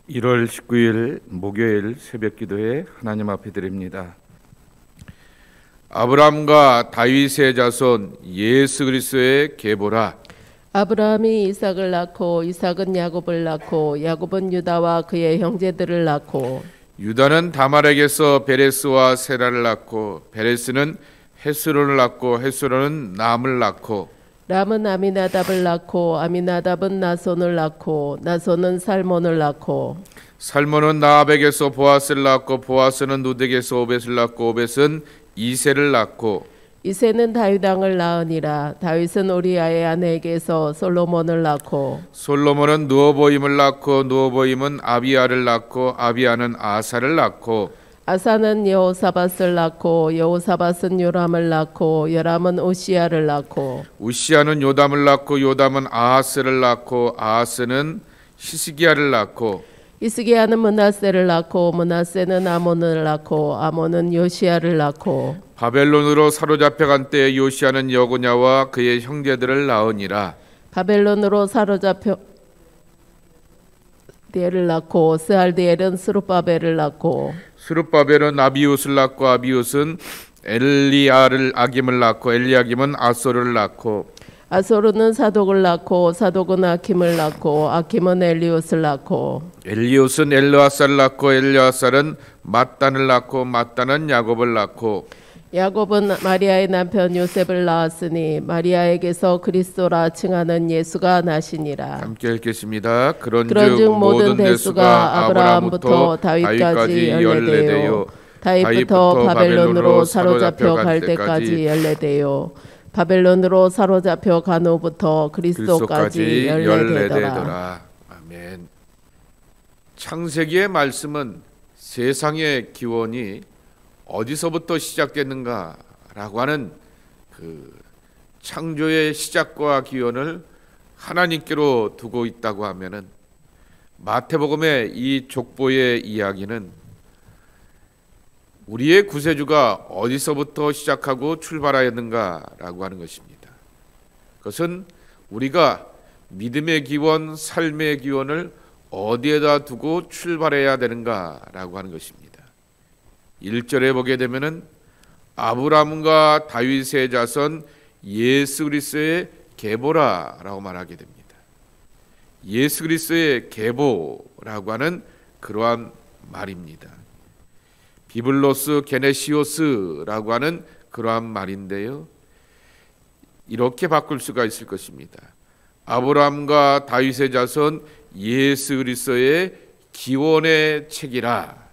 1월 19일 목요일 새벽기도에 하나님 앞에 드립니다. 아브라함과 다윗의 자손 예수 그리스도의 계보라. 아브라함이 이삭을 낳고 이삭은 야곱을 낳고 야곱은 유다와 그의 형제들을 낳고 유다는 다말에게서 베레스와 세라를 낳고 베레스는 헤스론을 낳고 헤스론은 람을 낳고 람은 아미나답을 낳고 아미나답은 나손을 낳고 나손은 살몬을 낳고 살몬은 나압에게서 보아스를 낳고 보아스는 누덱에서 오벳을 낳고 오벳은 이세를 낳고 이새는 다윗 왕을 낳으니라. 다윗은 우리아의 아내에게서 솔로몬을 낳고 솔로몬은 느어보임을 낳고 느어보임은 아비야를 낳고 아비야는 아사를 낳고 아사는 여호사밧을 낳고 여호사밧은 요람을 낳고 요람은 우시야를 낳고 우시야는 요담을 낳고 요담은 아하스를 낳고 아하스는 히스기야를 낳고 이스기야는 므낫세를 낳고 므낫세는 아몬을 낳고 아몬은 요시야를 낳고 바벨론으로 사로잡혀간 때에 요시야는 여고냐와 그의 형제들을 낳으니라. 바벨론으로 사로잡혀 디엘을 낳고 스알디엘은 스룹바벨을 낳고 스룹바벨은 아비웃을 낳고 아비웃은 엘리야를 아김을 낳고 엘리야김은 아소를 낳고 아소르는 사독을 낳고 사독은 아킴을 낳고 아킴은 엘리웃을 낳고 엘리웃은 엘르아살을 낳고 엘르아살은 mat단을 낳고 mat단은 야곱을 낳고 야곱은 마리아의 남편 요셉을 낳았으니 마리아에게서 그리스도라 칭하는 예수가 나시니라. 함께 읽겠습니다. 그런즉 모든 대수가 아브라함부터 다윗까지 열례되요 다윗부터 바벨론으로 사로잡혀 갈 때까지 열례되요 바벨론으로 사로잡혀 간 후부터 그리스도까지 열례되더라. 아멘. 창세기의 말씀은 세상의 기원이 어디서부터 시작됐는가라고 하는 그 창조의 시작과 기원을 하나님께로 두고 있다고 하면은 마태복음의 이 족보의 이야기는 우리의 구세주가 어디서부터 시작하고 출발하였는가라고 하는 것입니다. 그것은 우리가 믿음의 기원, 삶의 기원을 어디에다 두고 출발해야 되는가라고 하는 것입니다. 1절에 보게 되면은 아브라함과 다윗의 자손 예수 그리스도의 계보라라고 말하게 됩니다. 예수 그리스도의 계보라고 하는 그러한 말입니다. 비블로스 게네시오스라고 하는 그러한 말인데요. 이렇게 바꿀 수가 있을 것입니다. 아브라함과 다윗의 자손 예수 그리스도의 기원의 책이라.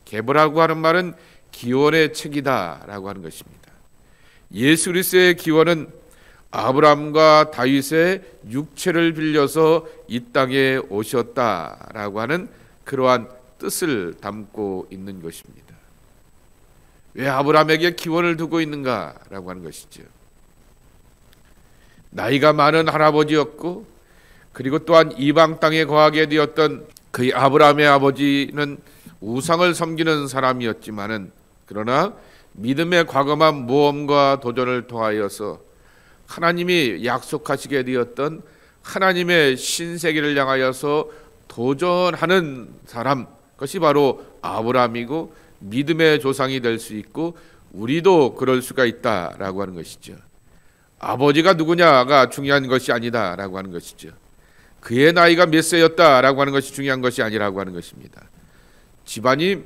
계보라고 하는 말은 기원의 책이다라고 하는 것입니다. 예수 그리스도의 기원은 아브라함과 다윗의 육체를 빌려서 이 땅에 오셨다라고 하는 그러한 뜻을 담고 있는 것입니다. 왜 아브라함에게 기원을 두고 있는가라고 하는 것이죠. 나이가 많은 할아버지였고 그리고 또한 이방 땅에 거하게 되었던 그 아브라함의 아버지는 우상을 섬기는 사람이었지만은 그러나 믿음의 과감한 모험과 도전을 통하여서 하나님이 약속하시게 되었던 하나님의 신세계를 향하여서 도전하는 사람, 그것이 바로 아브라함이고 믿음의 조상이 될 수 있고 우리도 그럴 수가 있다라고 하는 것이죠. 아버지가 누구냐가 중요한 것이 아니다라고 하는 것이죠. 그의 나이가 몇 세였다라고 하는 것이 중요한 것이 아니라고 하는 것입니다. 집안이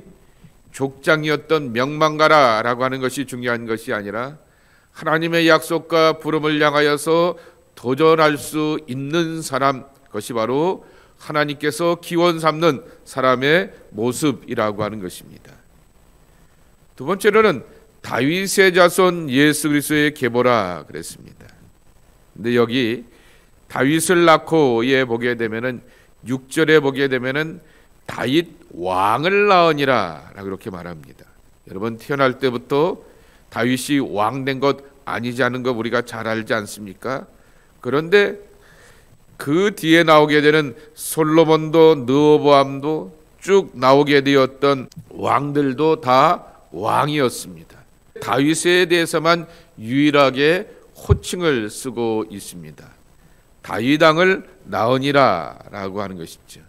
족장이었던 명망가라라고 하는 것이 중요한 것이 아니라 하나님의 약속과 부름을 향하여서 도전할 수 있는 사람, 그것이 바로 하나님께서 기원 삼는 사람의 모습이라고 하는 것입니다. 두 번째로는 다윗의 자손 예수 그리스도의 계보라 그랬습니다. 근데 여기 다윗을 낳고에 보게 되면은 6절에 보게 되면은 다윗 왕을 낳으니라 라고 그렇게 말합니다. 여러분 태어날 때부터 다윗이 왕 된 것 아니지 않은 거 우리가 잘 알지 않습니까? 그런데 그 뒤에 나오게 되는 솔로몬도 느호보암도 쭉 나오게 되었던 왕들도 다 왕이었습니다. 다윗에 대해서만 유일하게 호칭을 쓰고 있습니다. 다윗 왕을 낳으니라 라고 하는 것이죠.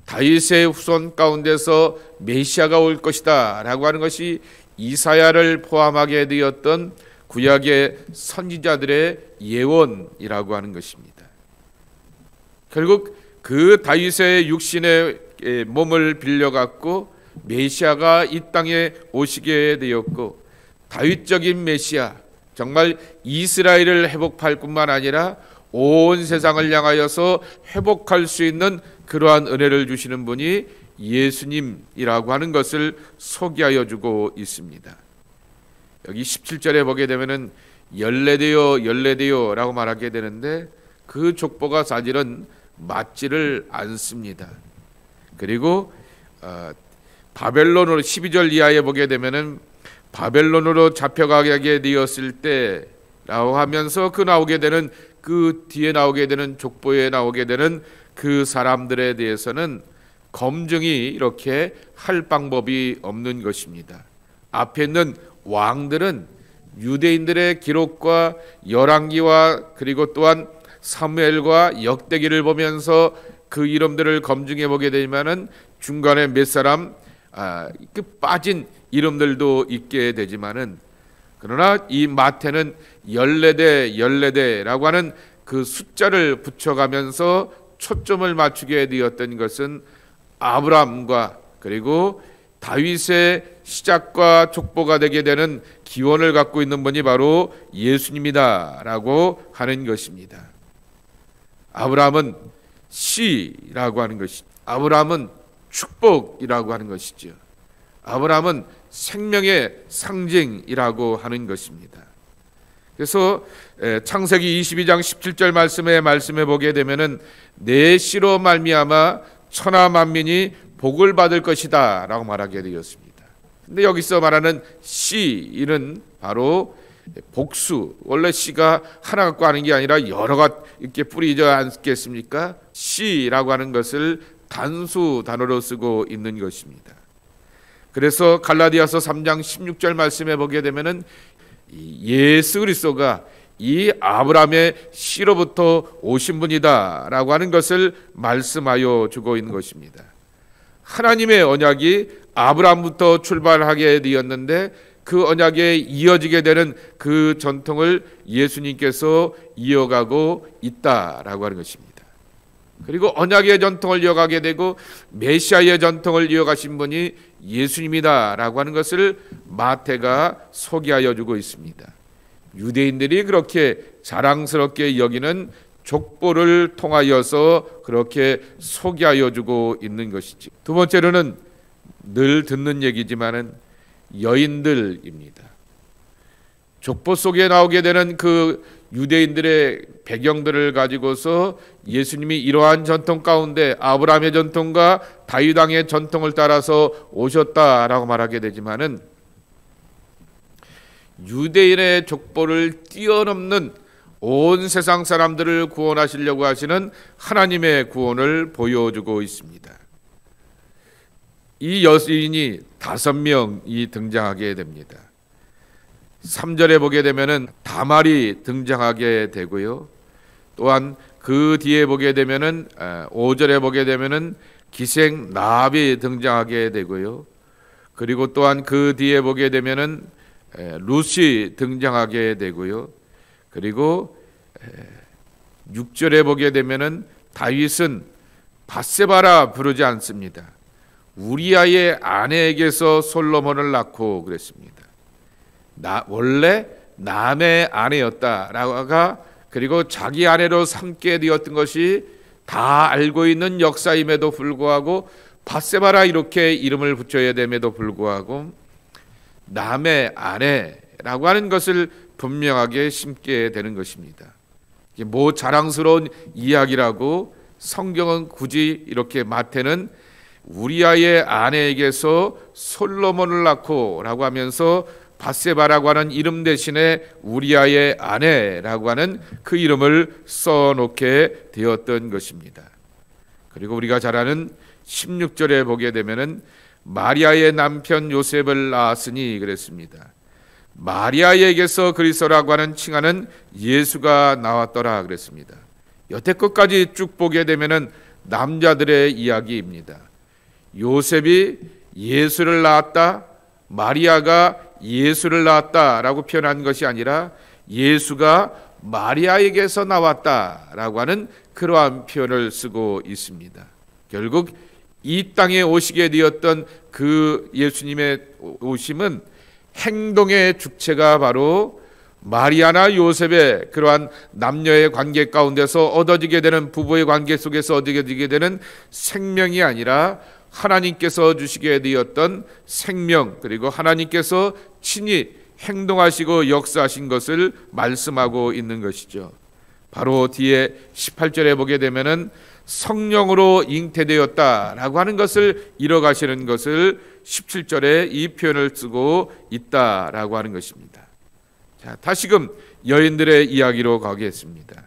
다윗의 후손 가운데서 메시아가 올 것이다 라고 하는 것이 이사야를 포함하게 되었던 구약의 선지자들의 예언이라고 하는 것입니다. 결국 그 다윗의 육신의 몸을 빌려갖고 메시아가 이 땅에 오시게 되었고, 다윗적인 메시아, 정말 이스라엘을 회복할 뿐만 아니라 온 세상을 향하여서 회복할 수 있는 그러한 은혜를 주시는 분이 예수님이라고 하는 것을 소개하여 주고 있습니다. 여기 17절에 보게 되면은 열레되어 라고 말하게 되는데, 그 족보가 사실은 맞지를 않습니다. 그리고 바벨론으로 12절 이하에 보게 되면은 바벨론으로 잡혀가게 되었을 때라고 하면서 그 뒤에 나오게 되는 족보에 나오게 되는 그 사람들에 대해서는 검증이 이렇게 할 방법이 없는 것입니다. 앞에 있는 왕들은 유대인들의 기록과 열왕기와 그리고 또한 사무엘과 역대기를 보면서 그 이름들을 검증해 보게 되면은 중간에 몇 사람 빠진 이름들도 있게 되지만은, 그러나 이 마태는 14대라고 하는 그 숫자를 붙여가면서 초점을 맞추게 되었던 것은 아브라함과 그리고 다윗의 시작과 족보가 되게 되는 기원을 갖고 있는 분이 바로 예수님이다라고 하는 것입니다. 아브라함은 씨라고 하는 것이, 아브라함은 축복이라고 하는 것이죠. 아브라함은 생명의 상징이라고 하는 것입니다. 그래서 창세기 22장 17절 말씀에 보게 되면은 내 씨로 말미암아 천하 만민이 복을 받을 것이다 라고 말하게 되었습니다. 근데 여기서 말하는 씨는 바로 복수, 원래 씨가 하나 갖고 하는 게 아니라 여러가 이렇게 뿌리지 않겠습니까? 씨라고 하는 것을 단수 단어로 쓰고 있는 것입니다. 그래서 갈라디아서 3장 16절 말씀에 보게 되면은 예수 그리스도가 이 아브라함의 씨로부터 오신 분이다 라고 하는 것을 말씀하여 주고 있는 것입니다. 하나님의 언약이 아브라함부터 출발하게 되었는데 그 언약에 이어지게 되는 그 전통을 예수님께서 이어가고 있다라고 하는 것입니다. 그리고 언약의 전통을 이어가게 되고 메시아의 전통을 이어가신 분이 예수님이다라고 하는 것을 마태가 소개하여 주고 있습니다. 유대인들이 그렇게 자랑스럽게 여기는 족보를 통하여서 그렇게 소개하여 주고 있는 것이지. 두 번째로는 늘 듣는 얘기지만은 여인들입니다. 족보 속에 나오게 되는 그 유대인들의 배경들을 가지고서 예수님이 이러한 전통 가운데 아브라함의 전통과 다윗 왕의 전통을 따라서 오셨다라고 말하게 되지만은 유대인의 족보를 뛰어넘는 온 세상 사람들을 구원하시려고 하시는 하나님의 구원을 보여주고 있습니다. 이 여인이 5명이 등장하게 됩니다. 3절에 보게 되면은 다말이 등장하게 되고요. 또한 그 뒤에 보게 되면은 5절에 보게 되면은 기생 나합이 등장하게 되고요. 그리고 또한 그 뒤에 보게 되면은 룻이 등장하게 되고요. 그리고 6절에 보게 되면은 다윗은 밧세바라 부르지 않습니다. 우리아의 아내에게서 솔로몬을 낳고 그랬습니다. 원래 남의 아내였다라가 그리고 자기 아내로 삼게 되었던 것이 다 알고 있는 역사임에도 불구하고 밧세바라 이렇게 이름을 붙여야 됨에도 불구하고 남의 아내라고 하는 것을 분명하게 심게 되는 것입니다. 이게 뭐 자랑스러운 이야기라고 성경은 굳이 이렇게 마태는 우리아의 아내에게서 솔로몬을 낳고라고 하면서 밧세바라고 하는 이름 대신에 우리아의 아내라고 하는 그 이름을 써놓게 되었던 것입니다. 그리고 우리가 잘 아는 16절에 보게 되면은 마리아의 남편 요셉을 낳았으니 그랬습니다. 마리아에게서 그리스도라고 하는 칭하는 예수가 나왔더라 그랬습니다. 여태껏까지 쭉 보게 되면은 남자들의 이야기입니다. 요셉이 예수를 낳았다, 마리아가 예수를 낳았다라고 표현한 것이 아니라 예수가 마리아에게서 나왔다라고 하는 그러한 표현을 쓰고 있습니다. 결국 이 땅에 오시게 되었던 그 예수님의 오심은 행동의 주체가 바로 마리아나 요셉의 그러한 남녀의 관계 가운데서 얻어지게 되는, 부부의 관계 속에서 얻어지게 되는 생명이 아니라 하나님께서 주시게 되었던 생명, 그리고 하나님께서 친히 행동하시고 역사하신 것을 말씀하고 있는 것이죠. 바로 뒤에 18절에 보게 되면은 성령으로 잉태되었다라고 하는 것을 이뤄가시는 것을 17절에 이 표현을 쓰고 있다라고 하는 것입니다. 자, 다시금 여인들의 이야기로 가겠습니다.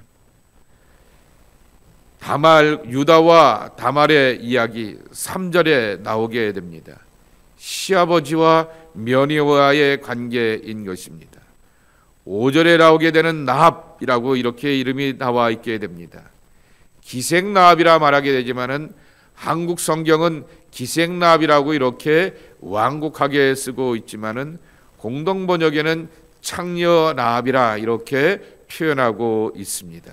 유다와 다말의 이야기 3절에 나오게 됩니다. 시아버지와 며느리와의 관계인 것입니다. 5절에 나오게 되는 나합이라고 이렇게 이름이 나와 있게 됩니다. 기생나합이라 말하게 되지만은 한국 성경은 기생나합이라고 이렇게 완곡하게 쓰고 있지만은 공동 번역에는 창녀나합이라 이렇게 표현하고 있습니다.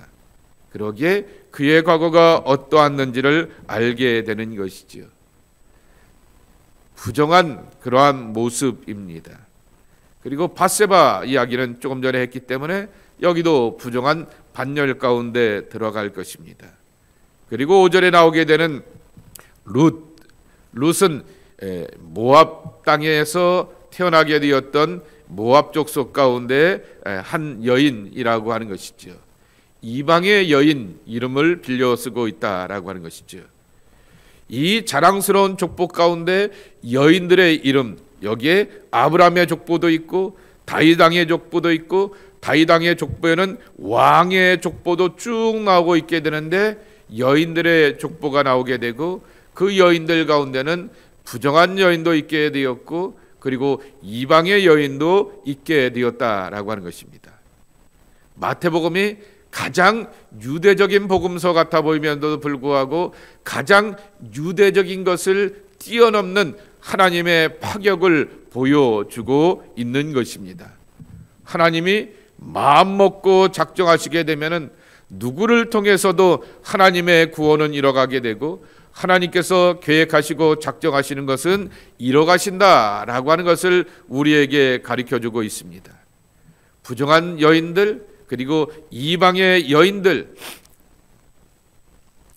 그러기에 그의 과거가 어떠했는지를 알게 되는 것이지요. 부정한 그러한 모습입니다. 그리고 밧세바 이야기는 조금 전에 했기 때문에 여기도 부정한 반열 가운데 들어갈 것입니다. 그리고 5절에 나오게 되는 룻은 모압 땅에서 태어나게 되었던 모압 족속 가운데 한 여인이라고 하는 것이죠. 이방의 여인 이름을 빌려 쓰고 있다라고 하는 것이죠. 이 자랑스러운 족보 가운데 여인들의 이름, 여기에 아브라함의 족보도 있고 다윗 왕의 족보도 있고 다윗 왕의 족보에는 왕의 족보도 쭉 나오고 있게 되는데 여인들의 족보가 나오게 되고 그 여인들 가운데는 부정한 여인도 있게 되었고 그리고 이방의 여인도 있게 되었다라고 하는 것입니다. 마태복음이 가장 유대적인 복음서 같아 보이면서도 불구하고 가장 유대적인 것을 뛰어넘는 하나님의 파격을 보여주고 있는 것입니다. 하나님이 마음 먹고 작정하시게 되면은 누구를 통해서도 하나님의 구원은 이뤄가게 되고 하나님께서 계획하시고 작정하시는 것은 이뤄가신다라고 하는 것을 우리에게 가르쳐주고 있습니다. 부정한 여인들 그리고 이방의 여인들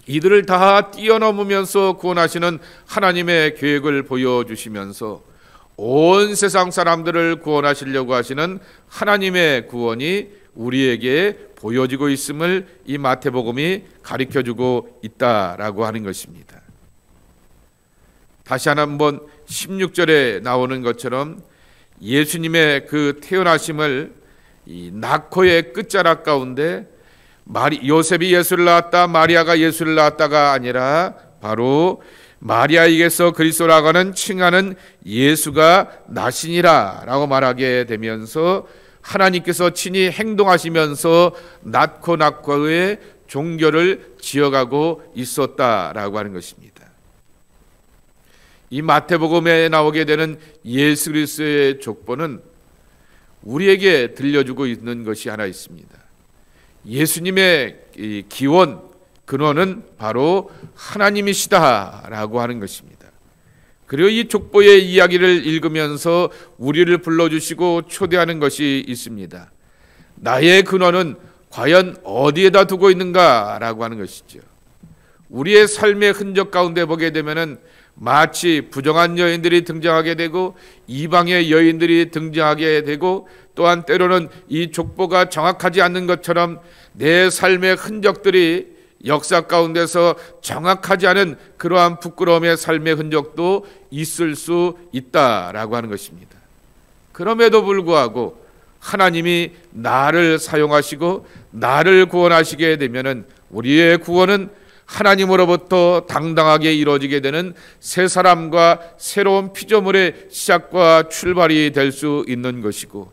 이들을 다 뛰어넘으면서 구원하시는 하나님의 계획을 보여주시면서 온 세상 사람들을 구원하시려고 하시는 하나님의 구원이 우리에게 보여지고 있음을 이 마태복음이 가르쳐주고 있다라고 하는 것입니다. 다시 한번 16절에 나오는 것처럼 예수님의 그 태어나심을 이 낙호의 끝자락 가운데 요셉이 예수를 낳았다, 마리아가 예수를 낳았다가 아니라 바로 마리아에게서 그리스도라고 하는 칭하는 예수가 나시니라 라고 말하게 되면서 하나님께서 친히 행동하시면서 낙호의 종교를 지어가고 있었다라고 하는 것입니다. 이 마태복음에 나오게 되는 예수 그리스도의 족보는 우리에게 들려주고 있는 것이 하나 있습니다. 예수님의 기원, 근원은 바로 하나님이시다라고 하는 것입니다. 그리고 이 족보의 이야기를 읽으면서 우리를 불러주시고 초대하는 것이 있습니다. 나의 근원은 과연 어디에다 두고 있는가라고 하는 것이죠. 우리의 삶의 흔적 가운데 보게 되면은 마치 부정한 여인들이 등장하게 되고 이방의 여인들이 등장하게 되고 또한 때로는 이 족보가 정확하지 않는 것처럼 내 삶의 흔적들이 역사 가운데서 정확하지 않은 그러한 부끄러움의 삶의 흔적도 있을 수 있다라고 하는 것입니다. 그럼에도 불구하고 하나님이 나를 사용하시고 나를 구원하시게 되면은 우리의 구원은 하나님으로부터 당당하게 이루어지게 되는 새 사람과 새로운 피조물의 시작과 출발이 될 수 있는 것이고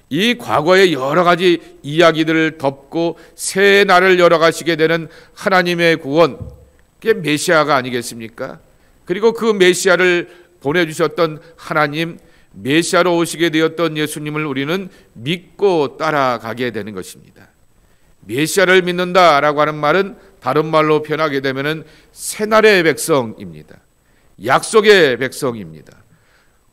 이 과거의 여러 가지 이야기들을 덮고 새 날을 열어가시게 되는 하나님의 구원 그게 메시아가 아니겠습니까? 그리고 그 메시아를 보내주셨던 하나님, 메시아로 오시게 되었던 예수님을 우리는 믿고 따라가게 되는 것입니다. 메시아를 믿는다라고 하는 말은 다른 말로 표현하게 되면은 새날의 백성입니다. 약속의 백성입니다.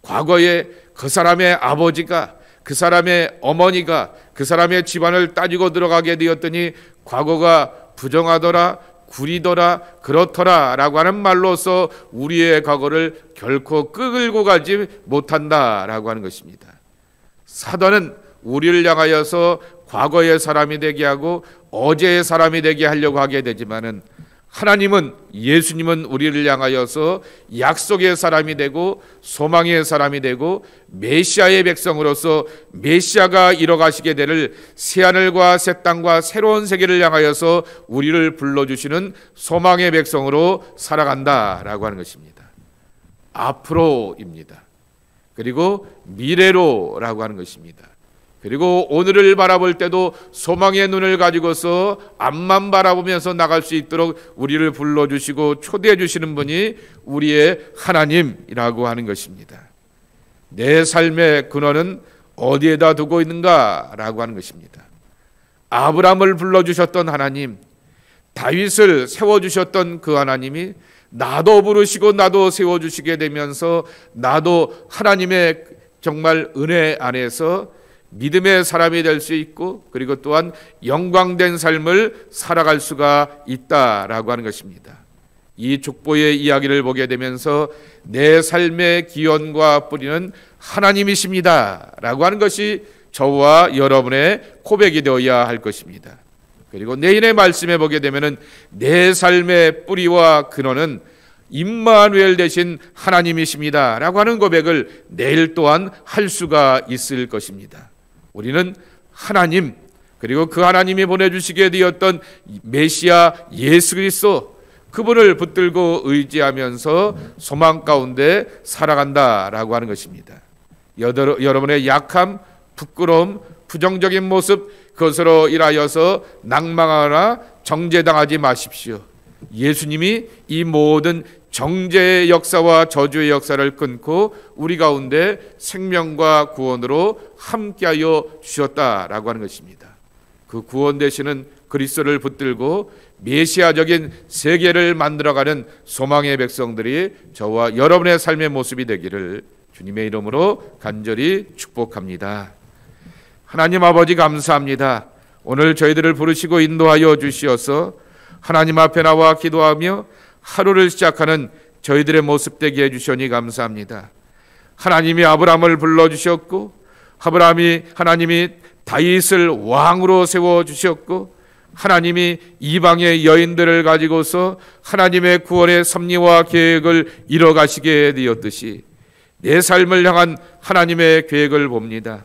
과거에 그 사람의 아버지가, 그 사람의 어머니가 그 사람의 집안을 따지고 들어가게 되었더니 과거가 부정하더라, 구리더라, 그렇더라 라고 하는 말로서 우리의 과거를 결코 끌고 가지 못한다라고 하는 것입니다. 사단은 우리를 향하여서 과거의 사람이 되게 하고 어제의 사람이 되게 하려고 하게 되지만은, 하나님은, 예수님은 우리를 향하여서 약속의 사람이 되고 소망의 사람이 되고 메시아의 백성으로서 메시아가 이뤄가시게 될 새하늘과 새 땅과 새로운 세계를 향하여서 우리를 불러주시는 소망의 백성으로 살아간다라고 하는 것입니다. 앞으로입니다. 그리고 미래로라고 하는 것입니다. 그리고 오늘을 바라볼 때도 소망의 눈을 가지고서 앞만 바라보면서 나갈 수 있도록 우리를 불러주시고 초대해 주시는 분이 우리의 하나님이라고 하는 것입니다. 내 삶의 근원은 어디에다 두고 있는가라고 하는 것입니다. 아브라함을 불러주셨던 하나님, 다윗을 세워주셨던 그 하나님이 나도 부르시고 나도 세워주시게 되면서 나도 하나님의 정말 은혜 안에서 믿음의 사람이 될 수 있고, 그리고 또한 영광된 삶을 살아갈 수가 있다라고 하는 것입니다. 이 족보의 이야기를 보게 되면서 내 삶의 기원과 뿌리는 하나님이십니다 라고 하는 것이 저와 여러분의 고백이 되어야 할 것입니다. 그리고 내일의 말씀에 보게 되면 내 삶의 뿌리와 근원은 임마누엘 되신 하나님이십니다 라고 하는 고백을 내일 또한 할 수가 있을 것입니다. 우리는 하나님, 그리고 그 하나님이 보내주시게 되었던 메시아 예수 그리스도, 그분을 붙들고 의지하면서 소망 가운데 살아간다라고 하는 것입니다. 여러분의 약함, 부끄러움, 부정적인 모습, 그것으로 인하여서 낭망하거나 정죄당하지 마십시오. 예수님이 이 모든 정죄의 역사와 저주의 역사를 끊고 우리 가운데 생명과 구원으로 함께하여 주셨다라고 하는 것입니다. 그 구원 되시는 그리스도를 붙들고 메시아적인 세계를 만들어가는 소망의 백성들이 저와 여러분의 삶의 모습이 되기를 주님의 이름으로 간절히 축복합니다. 하나님 아버지 감사합니다. 오늘 저희들을 부르시고 인도하여 주시어서 하나님 앞에 나와 기도하며 하루를 시작하는 저희들의 모습 되게 해주시니 감사합니다. 하나님이 아브라함을 불러주셨고, 하나님이 다윗을 왕으로 세워주셨고, 하나님이 이방의 여인들을 가지고서 하나님의 구원의 섭리와 계획을 이뤄가시게 되었듯이 내 삶을 향한 하나님의 계획을 봅니다.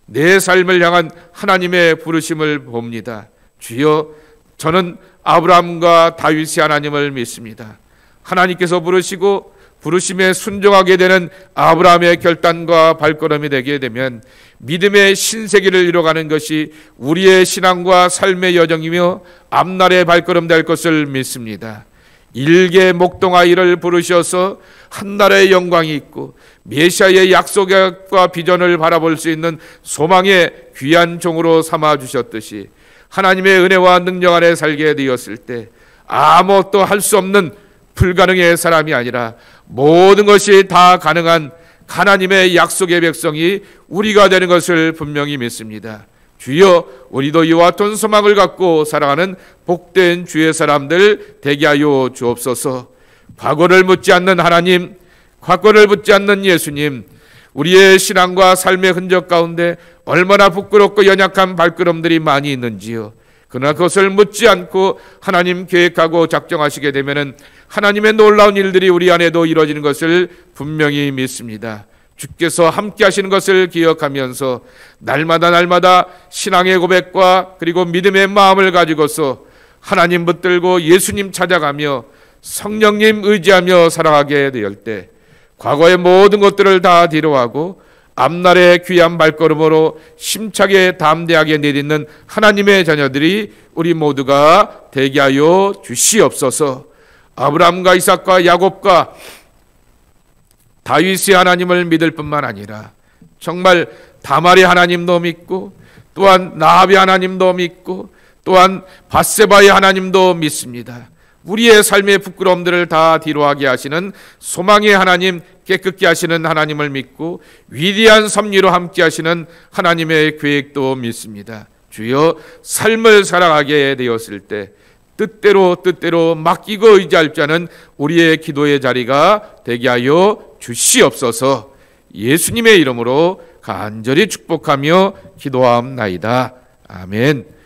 내 삶을 향한 하나님의 부르심을 봅니다. 주여, 저는 아브라함과 다윗의 하나님을 믿습니다. 하나님께서 부르시고 부르심에 순종하게 되는 아브라함의 결단과 발걸음이 되게 되면 믿음의 신세계를 이뤄가는 것이 우리의 신앙과 삶의 여정이며 앞날의 발걸음 될 것을 믿습니다. 일개 목동아이를 부르셔서 한날의 영광이 있고 메시아의 약속과 비전을 바라볼 수 있는 소망의 귀한 종으로 삼아주셨듯이 하나님의 은혜와 능력 안에 살게 되었을 때 아무것도 할 수 없는 불가능의 사람이 아니라 모든 것이 다 가능한 하나님의 약속의 백성이 우리가 되는 것을 분명히 믿습니다. 주여, 우리도 이와 같은 소망을 갖고 살아가는 복된 주의 사람들 되게 하여 주옵소서. 과거를 묻지 않는 하나님, 과거를 묻지 않는 예수님, 우리의 신앙과 삶의 흔적 가운데 얼마나 부끄럽고 연약한 발걸음들이 많이 있는지요. 그러나 그것을 묻지 않고 하나님 계획하고 작정하시게 되면 하나님의 놀라운 일들이 우리 안에도 이루어지는 것을 분명히 믿습니다. 주께서 함께 하시는 것을 기억하면서 날마다 신앙의 고백과 그리고 믿음의 마음을 가지고서 하나님 붙들고 예수님 찾아가며 성령님 의지하며 살아가게 될 때 과거의 모든 것들을 다 뒤로하고 앞날의 귀한 발걸음으로 심차게 담대하게 내딛는 하나님의 자녀들이 우리 모두가 되게 하여 주시옵소서. 아브라함과 이삭과 야곱과 다윗의 하나님을 믿을 뿐만 아니라 정말 다말의 하나님도 믿고 또한 나합의 하나님도 믿고 또한 밧세바의 하나님도 믿습니다. 우리의 삶의 부끄러움들을 다 뒤로하게 하시는 소망의 하나님, 깨끗게 하시는 하나님을 믿고 위대한 섭리로 함께 하시는 하나님의 계획도 믿습니다. 주여, 삶을 살아가게 되었을 때 뜻대로 맡기고 의지할 자는 우리의 기도의 자리가 되게 하여 주시옵소서. 예수님의 이름으로 간절히 축복하며 기도하옵나이다. 아멘.